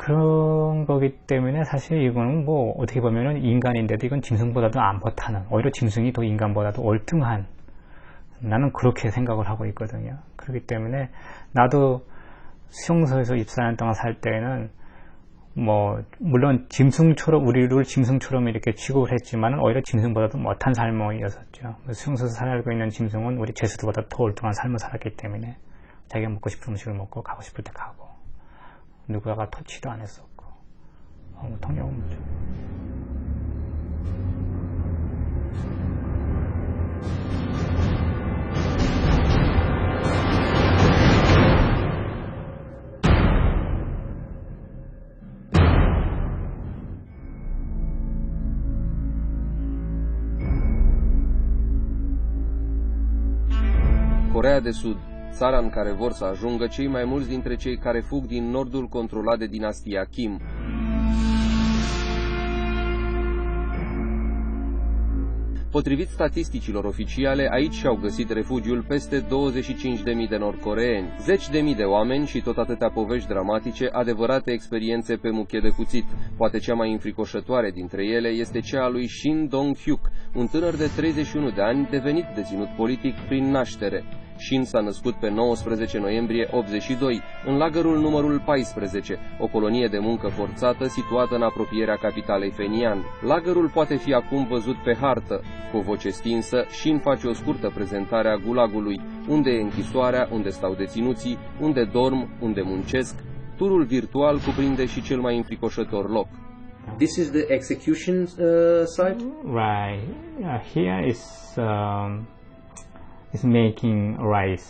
그런 거기 때문에 사실 이거는 뭐 어떻게 보면은 인간인데도 이건 짐승보다도 안 못하는, 오히려 짐승이 더 인간보다도 월등한, 나는 그렇게 생각을 하고 있거든요. 그렇기 때문에 나도 수용소에서 24년 동안 살 때는 뭐 물론 짐승처럼, 우리를 짐승처럼 이렇게 취급을 했지만 오히려 짐승보다도 못한 삶이었었죠. 수용소에서 살고 있는 짐승은 우리 제수들보다 더 월등한 삶을 살았기 때문에 자기가 먹고 싶은 음식을 먹고 가고 싶을 때 가고 누구가 터치도 안 했었고 통역은 뭐죠. Coreea de Sud, țara în care vor să ajungă cei mai mulți dintre cei care fug din nordul controlat de dinastia Kim. Potrivit statisticilor oficiale, aici și-au găsit refugiul peste 25.000 de nordcoreeni. 10.000 de oameni și tot atâtea povești dramatice, adevărate experiențe pe muche de cuțit. Poate cea mai înfricoșătoare dintre ele este cea a lui Shin Dong-hyuk, un tânăr de 31 de ani devenit deținut politic prin naștere. Shin s-a născut pe 19 noiembrie 82, în lagărul numărul 14, o colonie de muncă forțată situată în apropierea capitalei Phenian. Lagărul poate fi acum văzut pe hartă. Cu o voce stinsă, Shin face o scurtă prezentare a gulagului, unde e închisoarea, unde stau deținuții, unde dorm, unde muncesc. Turul virtual cuprinde și cel mai înfricoșător loc. This is the execution site? Right. Here is making rice.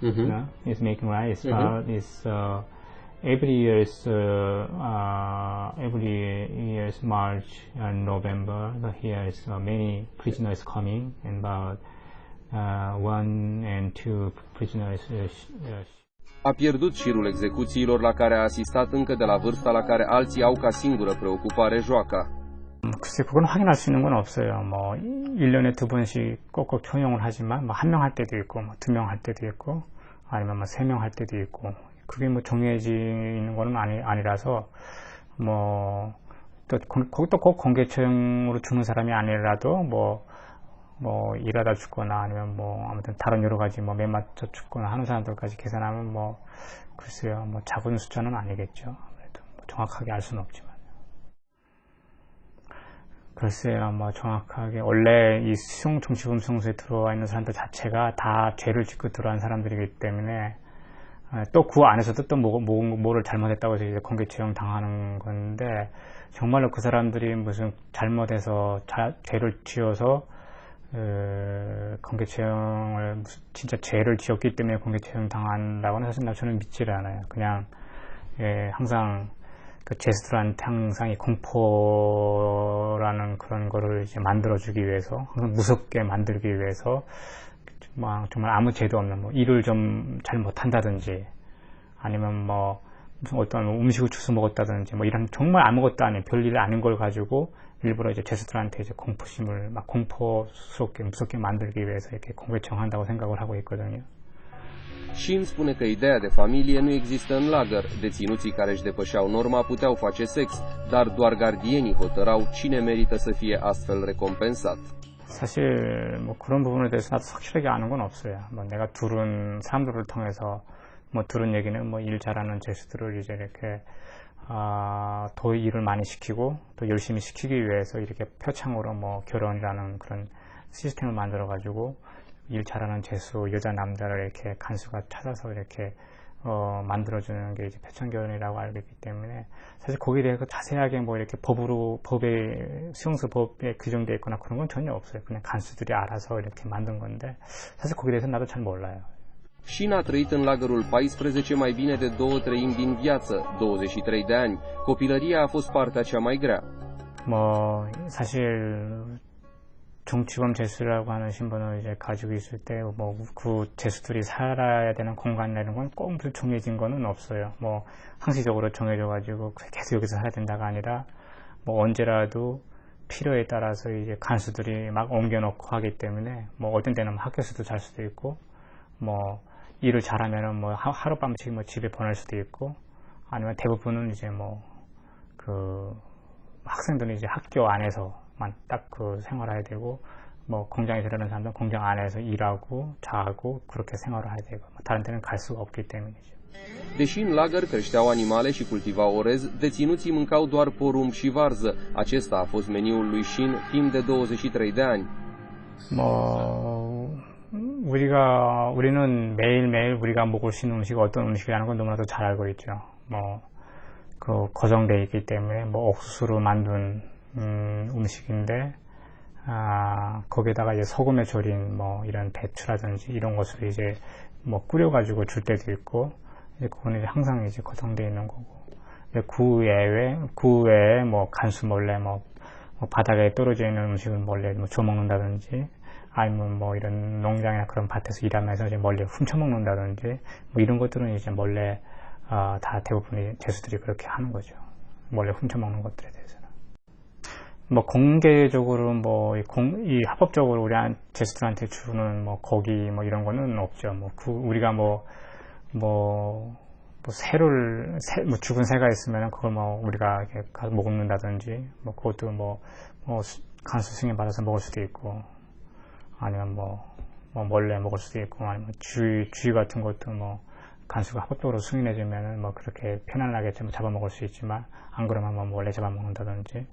Mm-hmm. No? It's making rice, Mm-hmm. but it's every year's March and November. Here is many prisoners coming, and about 1 and 2 prisoners. A pierdut șirul execuțiilor la care a asistat încă de la vârsta la care alții au ca singură preocupare joaca. 글쎄, 그건 확인할 수 있는 건 없어요. 뭐 1년에 2번씩 꼭꼭 효용을 하지만 뭐 1명 할 때도 있고 뭐 2명 할 때도 있고 아니면 뭐 3명 할 때도 있고, 그게 뭐 정해져 있는 거는 아니라서 뭐 또 거기 또 꼭 공개 처형으로 주는 사람이 아니라도 뭐 일하다 죽거나 아니면 뭐 아무튼 다른 여러 가지 뭐 매 맞춰 죽거나 하는 사람들까지 계산하면 뭐 글쎄요, 뭐 작은 숫자는 아니겠죠. 아무래도 뭐 정확하게 알 수는 없지만. 글쎄요, 뭐 정확하게 원래 이 정치범수용소에 들어와 있는 사람들 자체가 다 죄를 짓고 들어간 사람들이기 때문에 또 그 안에서도 또 뭐를 잘못했다고 해서 이제 공개 처형 당하는 건데, 정말로 그 사람들이 무슨 잘못해서 죄를 지어서 공개 처형을 진짜 죄를 지었기 때문에 공개 처형 당한다고는 사실 저는 믿지를 않아요. 그냥 항상 그 제수들한테 항상 이 공포라는 그런 거를 이제 만들어주기 위해서, 항상 무섭게 만들기 위해서, 정말 아무 죄도 없는 뭐 일을 좀 잘 못한다든지 아니면 뭐 무슨 어떤 음식을 주워 먹었다든지 뭐 이런 정말 아무것도 아닌 별일 아닌 걸 가지고 일부러 이제 제수들한테 이제 공포심을 막 공포스럽게 무섭게 만들기 위해서 이렇게 공개청한다고 생각을 하고 있거든요. Shin spune că ideea de familie nu există în lagăr. Deținuții care își depășeau norma puteau face sex, dar doar gardienii hotărau cine merită să fie astfel recompensat. 사실 뭐 그런 부분에 대해서 나도 확실하게 아는 건 없어요. 뭐 내가 둘은 사람들을 통해서 뭐 들은 얘기는 뭐 일 잘하는 제수들을 이제 이렇게 더 일을 많이 시키고 또 열심히 시키기 위해서 이렇게 표창으로 뭐 결혼이라는 그런 시스템을 만들어 가지고 일 잘하는 제수 여자 남자를 이렇게 간수가 찾아서 이렇게 만들어주는 게 이제 표창결혼이라고 알고 있기 때문에, 사실 거기에 대해서 자세하게 뭐 이렇게 법에 수용소 법에 규정되어 있거나 그런 건 전혀 없어요. 그냥 간수들이 알아서 이렇게 만든 건데, 사실 거기에 대해서 나도 잘 몰라요. Shin a trăit în lagărul 14 mai bine de 2/3 din viață, 23 de ani. Copilăria a fost partea cea mai grea. 뭐 사실 정치범 제수라고 하는 신분을 이제 가지고 있을 때 뭐 그 제수들이 살아야 되는 공간이나 이런 건 꼭 정해진 거는 없어요. 뭐 항시적으로 정해져 가지고 계속 여기서 살아야 된다가 아니라 뭐 언제라도 필요에 따라서 이제 간수들이 막 옮겨놓고 하기 때문에 뭐 어떤 때는 학교에서도 잘 수도 있고 뭐 일을 잘하면은 뭐 하룻밤씩 뭐 집에 보낼 수도 있고 아니면 대부분은 이제 뭐 그 학생들은 이제 학교 안에서만 딱 그 생활해야 되고, 뭐 공장에 들어가는 사람들은 공장 안에서 일하고 자고 그렇게 생활을 해야 되고, 다른 데는 갈 수가 없기 때문이죠. Deși în lagăr creșteau animale și cultivau orez, deținuții mâncau doar porumb și varză. Acesta a fost meniul lui Shin timp de 23 de ani. 뭐 우리는 매일매일 우리가 먹을 수 있는 음식이 어떤 음식이라는 건 너무나도 잘 알고 있죠. 뭐 그 고정되어 있기 때문에 뭐 옥수수로 만든 음식인데, 거기에다가 이제 소금에 절인 뭐 이런 배추라든지 이런 것을 이제 뭐 끓여가지고 줄 때도 있고, 이제 그거는 이제 항상 이제 고정되어 있는 거고, 이제 그 외에 뭐 간수 몰래 뭐 바닥에 떨어져 있는 음식을 몰래 뭐 줘 먹는다든지, 아니면 뭐 이런 농장이나 그런 밭에서 일하면서 이제 몰래 훔쳐 먹는다든지, 뭐 이런 것들은 이제 몰래 다 대부분의 죄수들이 그렇게 하는 거죠. 몰래 훔쳐 먹는 것들에 대해서는. 뭐 공개적으로 뭐 이 합법적으로 우리 죄수들한테 주는 뭐 고기 뭐 이런 거는 없죠. 뭐 우리가 뭐 죽은 새가 있으면 그걸 뭐 우리가 이렇게 가서 먹는다든지, 뭐 그것도 뭐 간수 승인 받아서 먹을 수도 있고, 아니면 뭐 몰래 먹을 수도 있고, 아니면 쥐 같은 것도 뭐 간수가 합법적으로 승인해주면은 뭐 그렇게 편안하게 잡아먹을 수 있지만, 안 그러면 뭐 몰래 잡아먹는다든지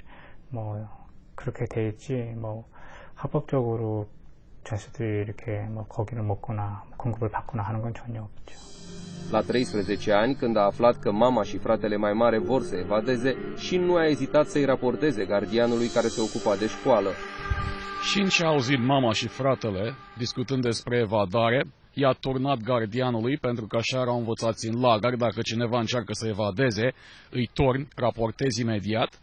뭐 그렇게 돼 있지, 뭐 합법적으로 죄수들이 이렇게 뭐 고기를 먹거나 공급을 받거나 하는 건 전혀 없죠. La 13 ani, când a aflat că mama și fratele mai mare vor să evadeze, Shin nu a ezitat să-i raporteze gardianului care se ocupa de școală. Shin și-a auzit mama și fratele discutând despre evadare, i-a turnat gardianului, pentru că așa erau învățați în lagăr: dacă cineva încearcă să evadeze, îi torni, raportezi imediat.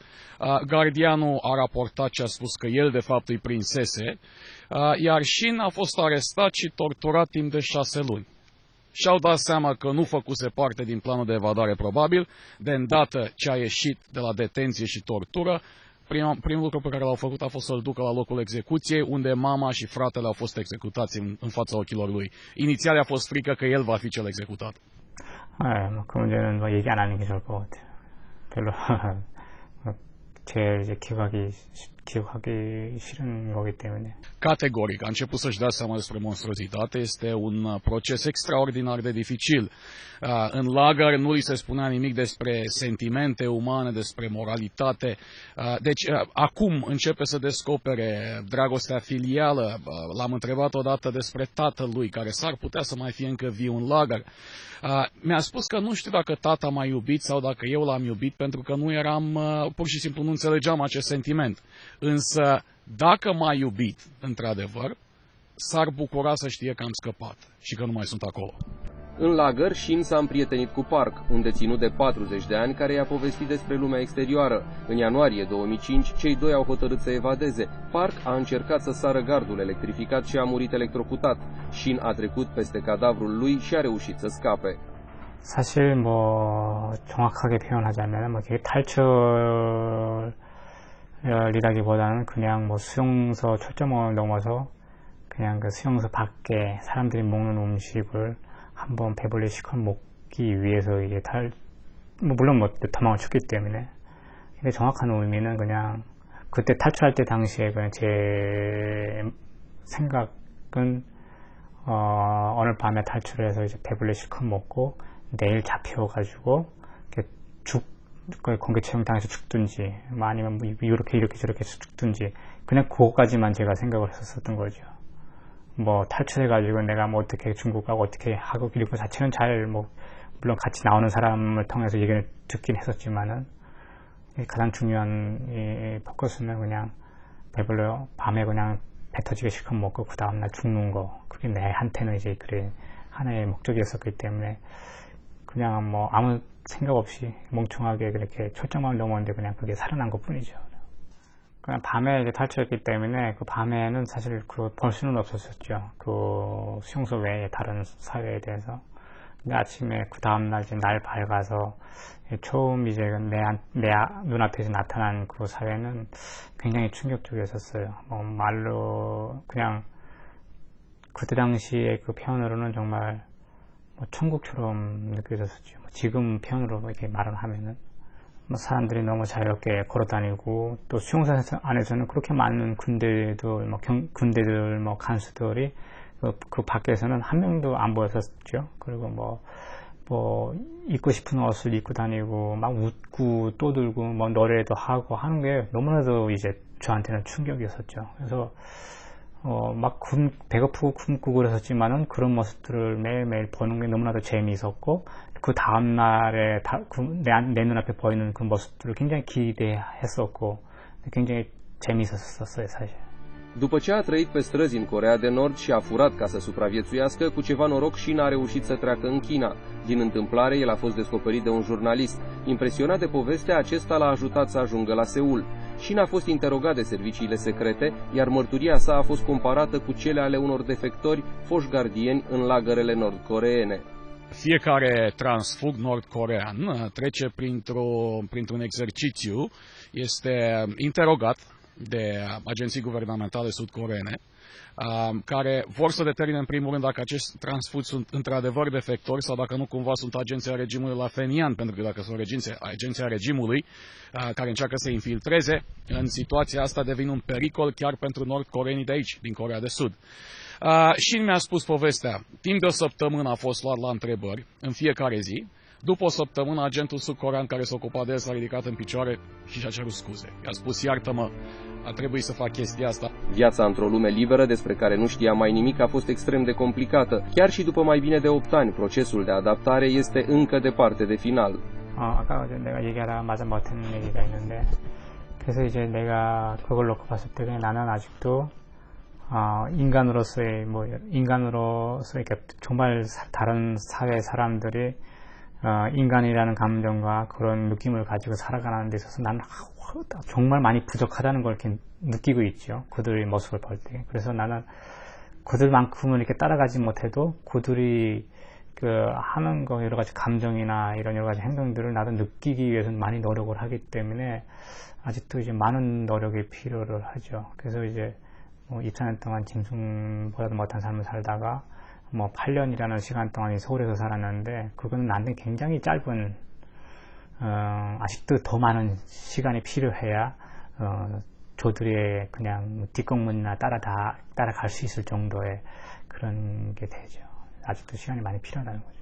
Gardianul a raportat și a spus că el de fapt îi prinsese, iar Shin a fost arestat și torturat timp de 6 luni. Și-au dat seama că nu făcuse parte din planul de evadare probabil. De îndată ce a ieșit de la detenție și tortură, primul lucru pe care l-au făcut a fost să-l ducă la locul execuției, unde mama și fratele au fost executați în fața ochilor lui. Inițial a fost frică că el va fi cel executat. 그 문제는 뭐 얘기 안 하는 게 좋을 것 같아요. 별로 제일 이제 기억하기 싫은 거기 때문에. Categoric a început să-și dea seama despre monstruozitate. Este un proces extraordinar de dificil. În lagăr nu li se spunea nimic despre sentimente umane, despre moralitate. Deci acum începe să descopere dragostea filială. L-am întrebat odată despre tatăl lui, care s-ar putea să mai fie încă viu în lagăr. Mi-a spus că nu știu dacă tata m-a iubit sau dacă eu l-am iubit, pentru că nu eram, pur și simplu nu înțelegeam acest sentiment. Însă, dacă m-a iubit, într-adevăr, s-ar bucura să știe că am scăpat și că nu mai sunt acolo. În lagăr, Shin s-a împrietenit cu Park, un deținut de 40 de ani care i-a povestit despre lumea exterioară. În ianuarie 2005, cei doi au hotărât să evadeze. Park a încercat să sară gardul electrificat și a murit electrocutat. Shin a trecut peste cadavrul lui și a reușit să scape. 사실 뭐 정확하게 표현하자면 뭐 이게 탈출이라기보다는 그냥 뭐 수용소 철조망을 넘어서 그냥 그 수용소 밖에 사람들이 먹는 음식을 한번 배불리 시켜 먹기 위해서 이제 물론 뭐 도망을 쳤기 때문에. 근데 정확한 의미는 그냥 그때 탈출할 때 당시에 그냥 제 생각은 어느 밤에 탈출을 해서 이제 배불리 시켜 먹고 내일 잡혀가지고 공개처형 당해서 죽든지, 아니면 뭐 이렇게 저렇게 죽든지, 그냥 그거까지만 제가 생각을 했었던 거죠. 뭐 탈출해가지고 내가 뭐 어떻게 중국 가고 어떻게 하고 이런 거 자체는 잘 뭐 물론 같이 나오는 사람을 통해서 얘기를 듣긴 했었지만은, 가장 중요한 이 포커스는 그냥 배불러 밤에 그냥 배 터지게 시켜 먹고 그 다음날 죽는 거, 그게 내한테는 이제 그래 하나의 목적이었었기 때문에 그냥 뭐 아무 생각 없이 멍청하게 그렇게 철장만 넘었는데 그냥 그게 살아난 것 뿐이죠. 그냥 밤에 이제 탈출했기 때문에 그 밤에는 사실 볼 수는 없었었죠. 그 수용소 외에 다른 사회에 대해서. 근데 아침에 그 다음날 이제 날 밝아서 처음 이제 내 눈앞에서 나타난 그 사회는 굉장히 충격적이었었어요. 뭐 말로 그냥 그때 당시에 그 표현으로는 정말 뭐 천국처럼 느껴졌었죠. 지금 표현으로 이렇게 말을 하면은 뭐 사람들이 너무 자유롭게 걸어다니고 또 수용소 안에서는 그렇게 많은 군대들, 군대들, 간수들이 그 밖에서는 한 명도 안 보였었죠. 그리고 뭐 입고 싶은 옷을 입고 다니고 막 웃고 떠들고 뭐 노래도 하고 하는 게 너무나도 이제 저한테는 충격이었었죠. 그래서 막 배고프고 굶고 그랬었지만은 그런 모습들을 매일매일 보는 게 너무나도 재미있었고 그 다음날에 내 눈앞에 보이는 그 모습들을 굉장히 기대했었고 굉장히 재미있었어요, 사실. După ce a trăit pe străzi în Coreea de Nord și a furat ca să supraviețuiască, cu ceva noroc și n-a reușit să treacă în China. Din întâmplare, el a fost descoperit de un jurnalist. Impresionat de poveste, acesta l-a ajutat să ajungă la Seul. Shin a fost interogat de serviciile secrete, iar mărturia sa a fost comparată cu cele ale unor defectori foști gardieni în lagărele nord-coreene. Fiecare transfug nord-corean trece printr-un exercițiu, este interogat de agenții guvernamentale sud-coreene, care vor să determine în primul rând dacă acești transfugi sunt într-adevăr defectori sau dacă nu cumva sunt agenții a regimului la Phenian, pentru că dacă sunt agenții a regimului care încearcă să infiltreze, în situația asta devin un pericol chiar pentru nord-coreenii de aici, din Coreea de Sud. Și mi-a spus povestea, timp de o săptămână a fost luat la întrebări în fiecare zi. După o săptămână, agentul sud-corean care s-a ocupat de el s-a ridicat în picioare și și-a cerut scuze. I-a spus, iartă-mă, a trebuit să fac chestia asta. Viața într-o lume liberă despre care nu știa mai nimic a fost extrem de complicată. Chiar și după mai bine de 8 ani, procesul de adaptare este încă departe de final. 아까 내가 얘기하다가 마저 못한 얘기가 있는데 그래서 이제 내가 그걸 놓고 봤을 때 나는 아직도 인간으로서 이렇게 정말 다른 사회 사람들이 인간이라는 감정과 그런 느낌을 가지고 살아가는 데 있어서 나는 정말 많이 부족하다는 걸 이렇게 느끼고 있죠. 그들의 모습을 볼 때. 그래서 나는 그들만큼은 이렇게 따라가지 못해도 그들이 하는 거 여러 가지 감정이나 이런 여러 가지 행동들을 나도 느끼기 위해서는 많이 노력을 하기 때문에 아직도 이제 많은 노력이 필요를 하죠. 그래서 이제 24년 동안 짐승보다도 못한 삶을 살다가 8년이라는 시간 동안 서울에서 살았는데 그거는 나한테 굉장히 짧은 아직도 더 많은 시간이 필요해야 저들의 그냥 뒷공문이나 따라갈 수 있을 정도의 그런 게 되죠. 아직도 시간이 많이 필요하다는 거죠.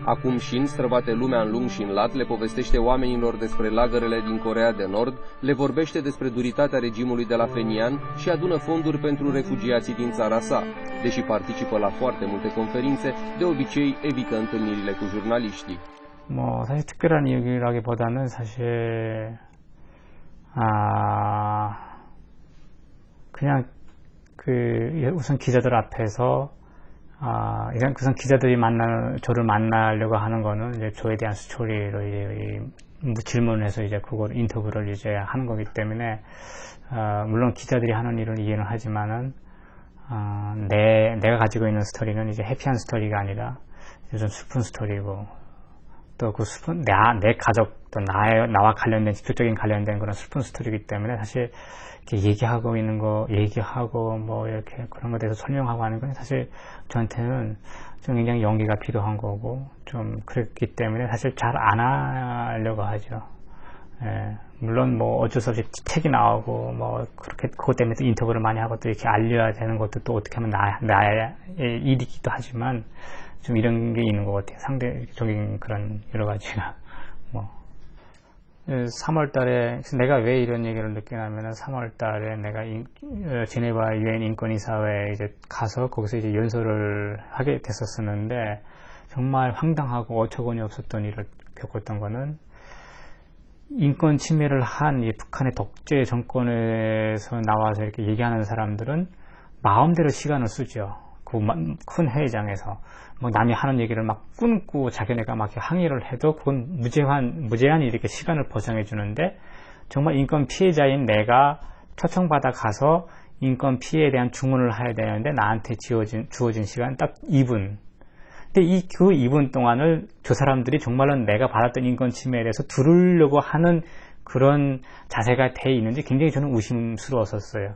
Acum Shin străbate lumea în lung și în lat, le povestește oamenilor despre lagărele din Coreea de Nord, le vorbește despre duritatea regimului de la Phenian și adună fonduri pentru refugiații din țara sa. Deși participă la foarte multe conferințe, de obicei evită întâlnirile cu jurnaliștii. 사실 특별한 이유라기보다는 사실 그냥 우선 기자들 앞에서 우선 기자들이 저를 만나려고 하는 거는 이제 저에 대한 스토리로 이제 질문해서 이제 그걸 인터뷰를 이제 하는 거기 때문에 물론 기자들이 하는 일은 이해는 하지만은 내가 가지고 있는 스토리는 이제 해피한 스토리가 아니라 좀 슬픈 스토리고 또 그 슬픈 내 가족 또 나와 관련된 직접적인 관련된 그런 슬픈 스토리이기 때문에 사실 이렇게 얘기하고 뭐 이렇게 그런 것에 대해서 설명하고 하는 건 사실 저한테는 좀 굉장히 용기가 필요한 거고 좀 그랬기 때문에 사실 잘 안 하려고 하죠. 물론 어쩔 수 없이 책이 나오고 그렇게 그것 때문에 또 인터뷰를 많이 하고 또 이렇게 알려야 되는 것도 또 어떻게 하면 나의 일이기도 하지만 좀 이런 게 있는 것 같아요. 상대적인 그런 여러 가지가 3월 달에 내가 왜 이런 얘기를 느끼냐면은 3월 달에 내가 제네바 유엔 인권이사회에 이제 가서 거기서 이제 연설을 하게 됐었었는데 정말 황당하고 어처구니 없었던 일을 겪었던 거는 인권 침해를 한 이 북한의 독재 정권에서 나와서 이렇게 얘기하는 사람들은 마음대로 시간을 쓰죠. 그 큰 회의장에서 남이 하는 얘기를 막 끊고 자기네가 막 항의를 해도 그건 무제한이 이렇게 시간을 보장해 주는데 정말 인권 피해자인 내가 초청받아 가서 인권 피해에 대한 주문을 해야 되는데 나한테 주어진 시간 딱 2분. 근데 그 2분 동안을 저 사람들이 정말로 내가 받았던 인권 침해에 대해서 들으려고 하는 그런 자세가 돼 있는지 굉장히 저는 의심스러웠었어요.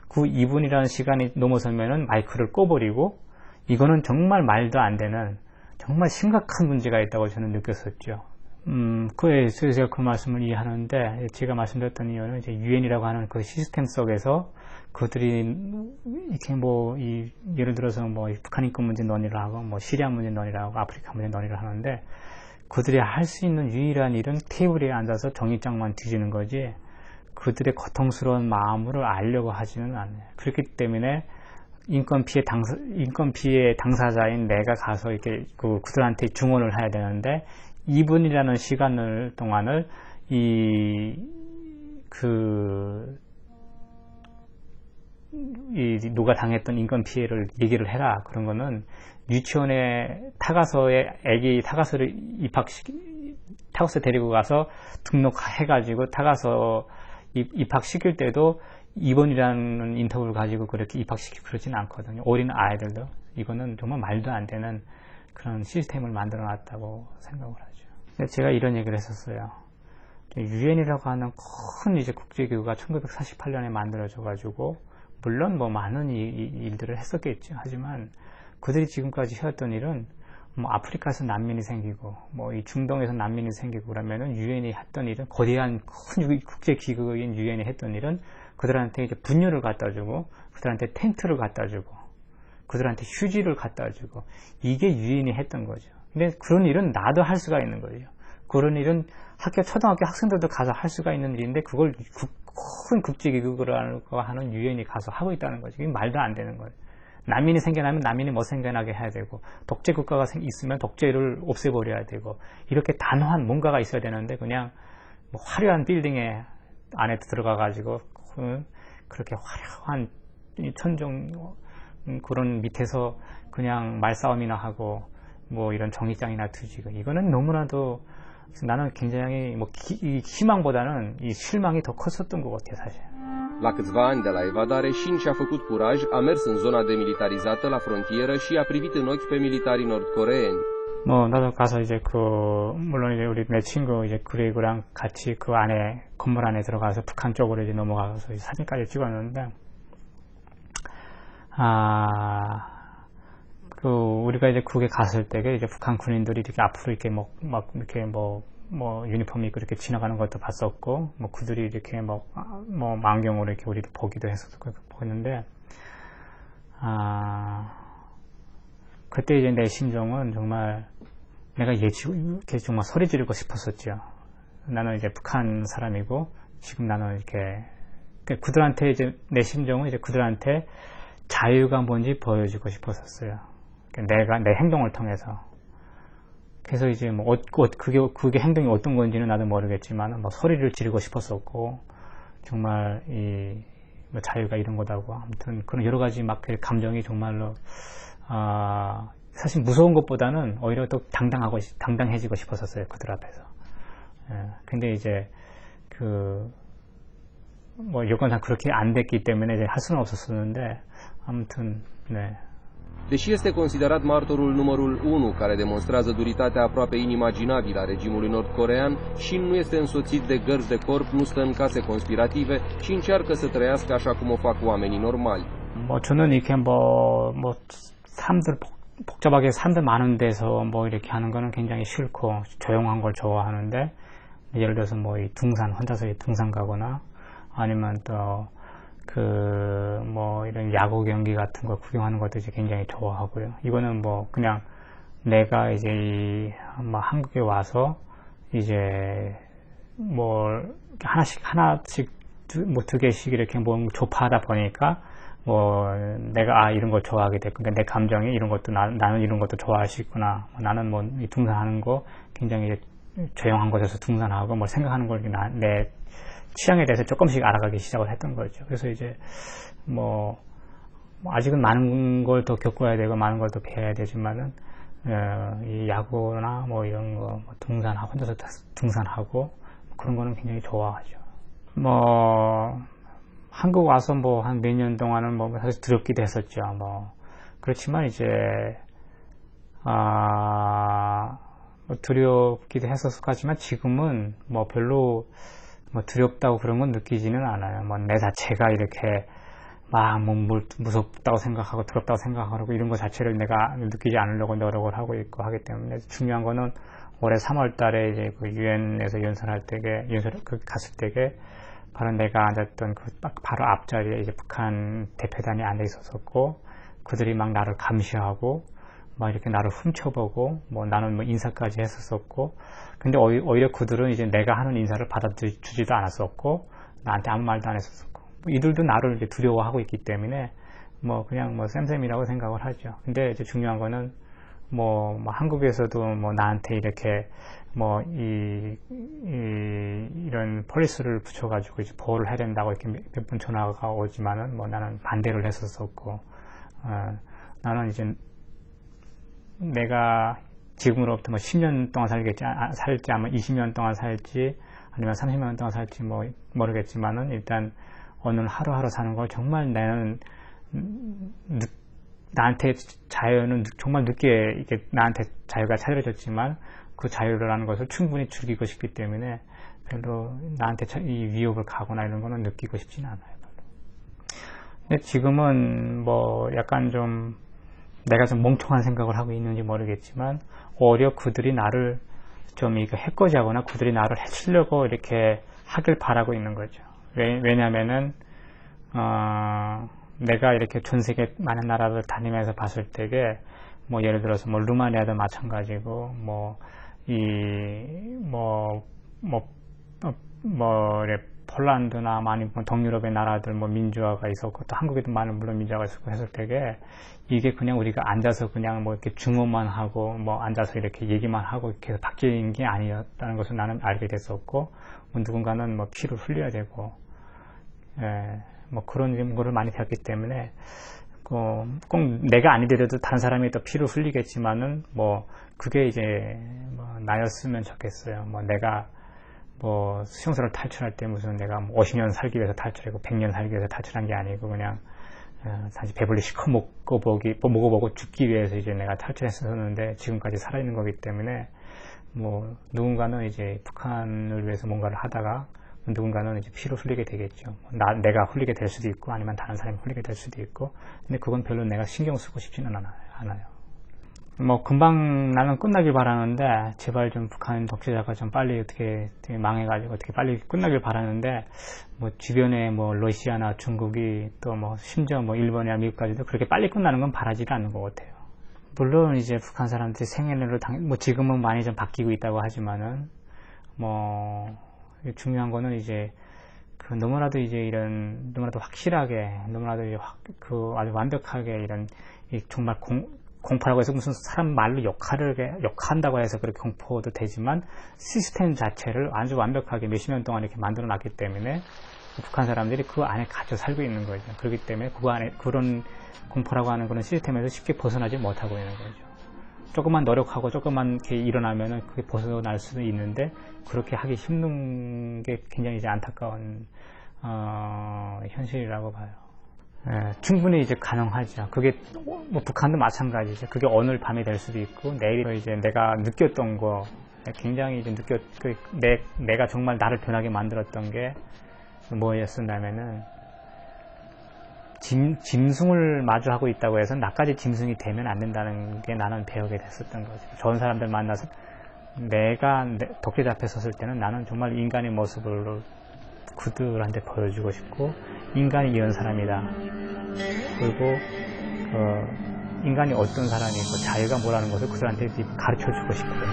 그 2분이라는 시간이 넘어서면은 마이크를 꺼버리고 이거는 정말 말도 안 되는 정말 심각한 문제가 있다고 저는 느꼈었죠. 그래서 제가 그 말씀을 이해하는데, 제가 말씀드렸던 이유는 이제 유엔이라고 하는 그 시스템 속에서 그들이 이렇게 예를 들어서 북한 인권 문제 논의를 하고, 시리아 문제 논의를 하고, 아프리카 문제 논의를 하는데, 그들이 할 수 있는 유일한 일은 테이블에 앉아서 종이장만 뒤지는 거지, 그들의 고통스러운 마음을 알려고 하지는 않아요. 그렇기 때문에 인권 피해 당사자인 내가 가서 이렇게 그들한테 증언을 해야 되는데, 2분이라는 시간을 동안을 누가 당했던 인권 피해를 얘기를 해라. 그런 거는 유치원에 애기 타가서를 타가서 데리고 가서 등록해가지고 타가서 입학시킬 때도 2번이라는 인터뷰를 가지고 그렇게 입학시키고 그러지는 않거든요. 어린 아이들도. 이거는 정말 말도 안 되는 그런 시스템을 만들어 놨다고 생각을 하죠. 제가 이런 얘기를 했었어요. 유엔이라고 하는 큰 이제 국제기구가 1948년에 만들어져가지고, 물론 많은 일들을 했었겠죠. 하지만 그들이 지금까지 해왔던 일은 아프리카에서 난민이 생기고, 이 중동에서 난민이 생기고 그러면은 유엔이 했던 일은, 거대한 큰 국제기구인 유엔이 했던 일은 그들한테 이제 분유를 갖다 주고, 그들한테 텐트를 갖다 주고, 그들한테 휴지를 갖다 주고, 이게 유엔이 했던 거죠. 근데 그런 일은 나도 할 수가 있는 거죠. 그런 일은 초등학교 학생들도 가서 할 수가 있는 일인데, 그걸 큰 국제기구라고 하는 유엔이 가서 하고 있다는 거죠. 이게 말도 안 되는 거예요. 난민이 생겨나면 난민이 못 생겨나게 해야 되고, 독재국가가 있으면 독재를 없애버려야 되고, 이렇게 단호한 뭔가가 있어야 되는데, 그냥 화려한 빌딩에 안에 들어가가지고 그렇게 화려한 천정 그런 밑에서 그냥 말싸움이나 하고 이런 정의장이나 투지고, 이거는 너무나도, 나는 굉장히 희망보다는 이 실망이 더 컸었던 것 같아요, 사실. La câțiva ani de la evadare, Shin și-a făcut curaj, a mers în zona demilitarizată la frontieră și a privit în ochi pe militarii nordcoreeni. 나도 가서 이제 물론 이제 내 친구 이제 그레이그랑 같이 그 안에, 건물 안에 들어가서 북한 쪽으로 이제 넘어가서 사진까지 찍었는데, 우리가 이제 그게 갔을 때, 이제 북한 군인들이 이렇게 앞으로 이렇게 이렇게 유니폼 입고 이렇게 지나가는 것도 봤었고, 그들이 이렇게 망경으로 이렇게 우리를 보기도 했었고, 보였는데, 그때 이제 내 심정은 정말, 내가 이렇게 정말 소리 지르고 싶었었죠. 나는 이제 북한 사람이고, 지금 나는 이렇게, 그들한테 이제 내 심정은 이제 그들한테 자유가 뭔지 보여주고 싶었었어요. 내가 내 행동을 통해서. 그래서 이제 그게 행동이 어떤 건지는 나도 모르겠지만, 소리를 지르고 싶었었고, 정말 자유가 이런 거다고. 아무튼 그런 여러 가지 감정이 정말로, 사실 무서운 것보다는 오히려 더 당당해지고 싶었었어요, 그들 앞에서. 근데 이제 여건상 그렇게 안 됐기 때문에 이제 할 수는 없었었는데, 아무튼 네. Deși este considerat martorul numărul 1 care demonstrează duritatea aproape inimaginabilă a regimului nord-corean, Shin nu este însoțit de gărzi de corp, nu stă în case conspirative și încearcă să trăiască așa cum o fac oamenii normali. 저는 이렇게 사람들 복잡하게 사람들 많은 데서 이렇게 하는 거는 굉장히 싫고, 조용한 걸 좋아하는데, 예를 들어서 이 혼자서 등산 가거나, 아니면 또 이런 야구 경기 같은 거 구경하는 것도 이제 굉장히 좋아하고요. 이거는 그냥 내가 이제 한국에 와서 이제 하나씩 두 개씩 이렇게 접하다 보니까 내가 이런 걸 좋아하게 됐고, 그러니까 내 감정이 이런 것도 나는 이런 것도 좋아할 수 있구나. 나는 이 등산하는 거 굉장히 조용한 곳에서 등산하고 생각하는 걸 내 취향에 대해서 조금씩 알아가기 시작을 했던 거죠. 그래서 이제 아직은 많은 걸 더 겪어야 되고 많은 걸 더 배워야 되지만은 이 야구나 이런 거 등산하고 혼자서 등산하고 그런 거는 굉장히 좋아하죠. 한국 와서 한 몇 년 동안은 사실 두렵기도 했었죠. 그렇지만 이제 두렵기도 했었지만 지금은 별로 두렵다고 그런 건 느끼지는 않아요. 내 자체가 이렇게 막 뭐 무섭다고 생각하고 더럽다고 생각하고 이런 거 자체를 내가 느끼지 않으려고 노력을 하고 있고 하기 때문에 중요한 거는 올해 3월 달에 이제 그 유엔에서 연설할 때게 갔을 때게 바로 내가 앉았던 그 바로 앞자리에 이제 북한 대표단이 앉아 있었었고 그들이 막 나를 감시하고 막 이렇게 나를 훔쳐보고 뭐 나는 뭐 인사까지 했었었고 근데 오히려 그들은 이제 내가 하는 인사를 받아주지도 않았었고 나한테 아무 말도 안 했었었고 이들도 나를 이제 두려워하고 있기 때문에 뭐 그냥 뭐 쌤쌤이라고 생각을 하죠. 근데 이제 중요한 거는 뭐 한국에서도 뭐 나한테 이렇게 뭐 이런 폴리스를 붙여가지고 이제 보호를 해야 된다고 이렇게 몇 번 전화가 오지만은 뭐 나는 반대를 했었었고 나는 이제 내가 지금으로부터 뭐 10년 동안 살지 아니면 20년 동안 살지 아니면 30년 동안 살지 뭐 모르겠지만은 일단 오늘 하루하루 사는 걸 정말 나는 나한테 자유는 정말 늦게 이게 나한테 자유가 찾아졌지만 그 자유라는 것을 충분히 즐기고 싶기 때문에 별로 나한테 이 위협을 가거나 이런 거는 느끼고 싶지는 않아요. 근데 지금은 뭐 약간 좀 내가 좀 멍청한 생각을 하고 있는지 모르겠지만 오히려 그들이 나를 좀 이거 해코지하거나 그들이 나를 해치려고 이렇게 하길 바라고 있는 거죠. 왜냐면은 내가 이렇게 전 세계 많은 나라를 다니면서 봤을 때게 뭐 예를 들어서 뭐 루마니아도 마찬가지고 폴란드나 많이 동유럽의 나라들 뭐 민주화가 있었고 또 한국에도 많은 물론 민주화가 있었고 했을 때게 이게 그냥 우리가 앉아서 그냥 뭐 이렇게 중어만 하고 뭐 앉아서 이렇게 얘기만 하고 이렇게 바뀐 게 아니었다는 것을 나는 알게 됐었고 뭐 누군가는 뭐 피를 흘려야 되고 뭐 그런 거를 많이 배웠기 때문에 꼭 내가 아니더라도 다른 사람이 또 피를 흘리겠지만은 뭐 그게 이제 뭐 나였으면 좋겠어요. 뭐 내가 뭐 수용소를 탈출할 때 무슨 내가 뭐 50년 살기 위해서 탈출하고 100년 살기 위해서 탈출한 게 아니고 그냥 사실 배불리 시커 먹어보고 죽기 위해서 이제 내가 탈출했었는데 지금까지 살아있는 거기 때문에 뭐 누군가는 이제 북한을 위해서 뭔가를 하다가 누군가는 이제 피를 흘리게 되겠죠. 내가 흘리게 될 수도 있고 아니면 다른 사람이 흘리게 될 수도 있고 근데 그건 별로 내가 신경 쓰고 싶지는 않아요. 뭐 금방 나는 끝나길 바라는데 제발 좀 북한 독재자가 좀 빨리 어떻게 망해가지고 어떻게 빨리 끝나길 바라는데 뭐 주변에 뭐 러시아나 중국이 또 뭐 심지어 뭐 일본이나 미국까지도 그렇게 빨리 끝나는 건 바라지가 않는 것 같아요. 물론 이제 북한 사람들이 생애를 뭐 지금은 많이 좀 바뀌고 있다고 하지만은 뭐 중요한 거는 이제 그 너무나도 너무나도 확실하게 너무나도 이제 아주 완벽하게 이런 정말 공포라고 해서 무슨 사람 말로 욕한다고 해서 그렇게 공포도 되지만 시스템 자체를 아주 완벽하게 몇십 년 동안 이렇게 만들어 놨기 때문에 북한 사람들이 그 안에 갇혀 살고 있는 거죠. 그렇기 때문에 그 안에 그런 공포라고 하는 그런 시스템에서 쉽게 벗어나지 못하고 있는 거죠. 조금만 노력하고 조금만 이렇게 일어나면은 그게 벗어날 수도 있는데 그렇게 하기 힘든 게 굉장히 이제 안타까운 현실이라고 봐요. 충분히 이제 가능하죠. 그게 뭐 북한도 마찬가지죠. 그게 오늘 밤이 될 수도 있고 내일 이제 내가 느꼈던 거 굉장히 이제 내가 정말 나를 변하게 만들었던 게 뭐였었냐면은 짐승을 마주하고 있다고 해서 나까지 짐승이 되면 안 된다는 게 나는 배우게 됐었던 거죠. 좋은 사람들 만나서 내가 독재자 앞에 섰을 때는 나는 정말 인간의 모습을 그들한테 보여주고 싶고 인간이 이런 사람이다. 그리고 인간이 어떤 사람이고 자유가 뭐라는 것을 그들한테 가르쳐주고 싶어요.